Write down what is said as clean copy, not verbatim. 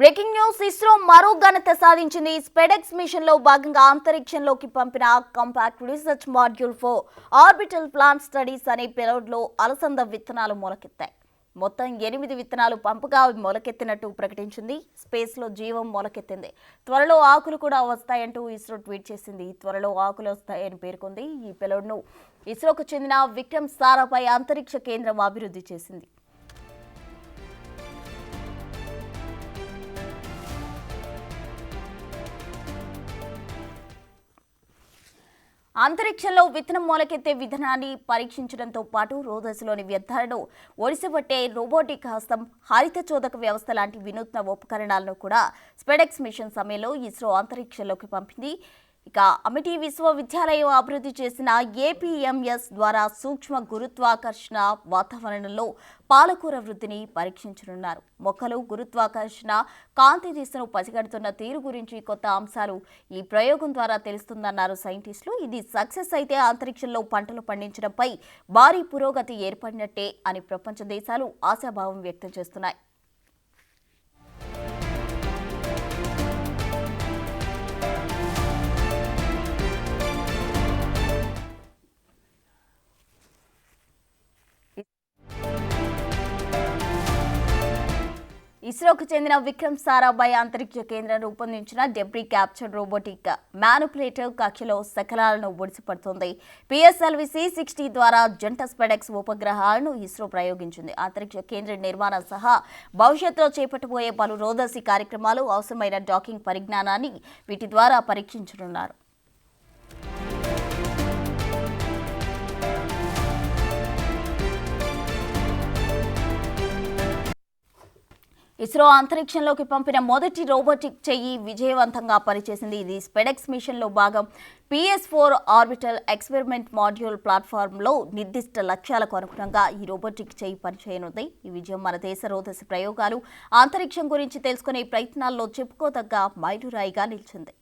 Breaking news ISRO మరో ఘనత సాధించింది. స్పెడెక్స్ మిషన్ లో భాగంగా అంతరిక్షంలోకి పంపిన compact research module for orbital plant studies అనే పేలోడ్ లో అలసంద విత్తనాలు మొలకెత్తాయి. మొత్తం 8 విత్తనాలు పంపుగా మొలకెత్తినట్టు ప్రకటించింది. స్పేస్ లో జీవం మొలకెత్తింది. త్వరలో ఆకులు కూడా వస్తాయంటూ ఇస్రో ట్వీట్ చేసింది. త్వరలో ఆకులు వస్తాయని పేర్కొంది. ఈ పేలోడ్ ను ఇస్రోకు చెందిన విక్రమ్ సారాభాయ్ అంతరిక్ష కేంద్రం అభివృద్ధి చేసింది. అంతరిక్షంలో విత్తనం మొలకెత్తే విధానాన్ని పరీక్షించడంతో పాటు రోదశలోని వ్యర్థాలను ఒడిసిపట్టే రోబోటిక్ హస్తం, హరిత చోదక వ్యవస్థ లాంటి వినూత్న ఉపకరణాలను కూడా స్పెడెక్స్ మిషన్ సమయంలో ఇస్రో అంతరిక్షంలోకి పంపింది. ఇక అమిటీ విశ్వవిద్యాలయం అభివృద్ధి చేసిన ఏపీఎంఎస్ ద్వారా సూక్ష్మ గురుత్వాకర్షణ వాతావరణంలో పాలకూర వృద్ధిని పరీక్షించనున్నారు. మొక్కలు గురుత్వాకర్షణ కాంతి దిశను పసిగడుతున్న తీరు గురించి కొత్త అంశాలు ఈ ప్రయోగం ద్వారా తెలుస్తుందన్నారు సైంటిస్టులు. ఇది సక్సెస్ అయితే అంతరిక్షంలో పంటలు పండించడంపై భారీ పురోగతి ఏర్పడినట్టే అని ప్రపంచ దేశాలు ఆశాభావం వ్యక్తం చేస్తున్నాయి. ఇస్రోకు చెందిన విక్రమ్ సారాభాయ్ అంతరిక్ష కేంద్రం రూపొందించిన డెబ్రీ క్యాప్చర్ రోబోటిక్ మ్యానుపులేటర్ కక్షలో శకలాలను ఒడిసిపడుతోంది. పిఎస్ఎల్వి C60 ద్వారా జంట స్పెడెక్స్ ఉపగ్రహాలను ఇస్రో ప్రయోగించింది. అంతరిక్ష కేంద్ర నిర్మాణం సహా భవిష్యత్తులో చేపట్టబోయే పలు రోదసి కార్యక్రమాలు, అవసరమైన డాకింగ్ పరిజ్ఞానాన్ని వీటి ద్వారా పరీక్షించనున్నారు. ఇస్రో అంతరిక్షంలోకి పంపిన మొదటి రోబోటిక్ చెయ్యి విజయవంతంగా పనిచేసింది. ఇది స్పెడెక్స్ మిషన్లో భాగం. PS4 ఆర్బిటల్ ఎక్స్పెరిమెంట్ మాడ్యూల్ ప్లాట్ఫామ్లో నిర్దిష్ట లక్ష్యాలకు అనుగుణంగా ఈ రోబోటిక్ చెయ్యి పనిచేయనుంది. ఈ విజయం మన దేశ రోదసి ప్రయోగాలు, అంతరిక్షం గురించి తెలుసుకునే ప్రయత్నాల్లో చెప్పుకోదగ్గ మైలురాయిగా నిలిచింది.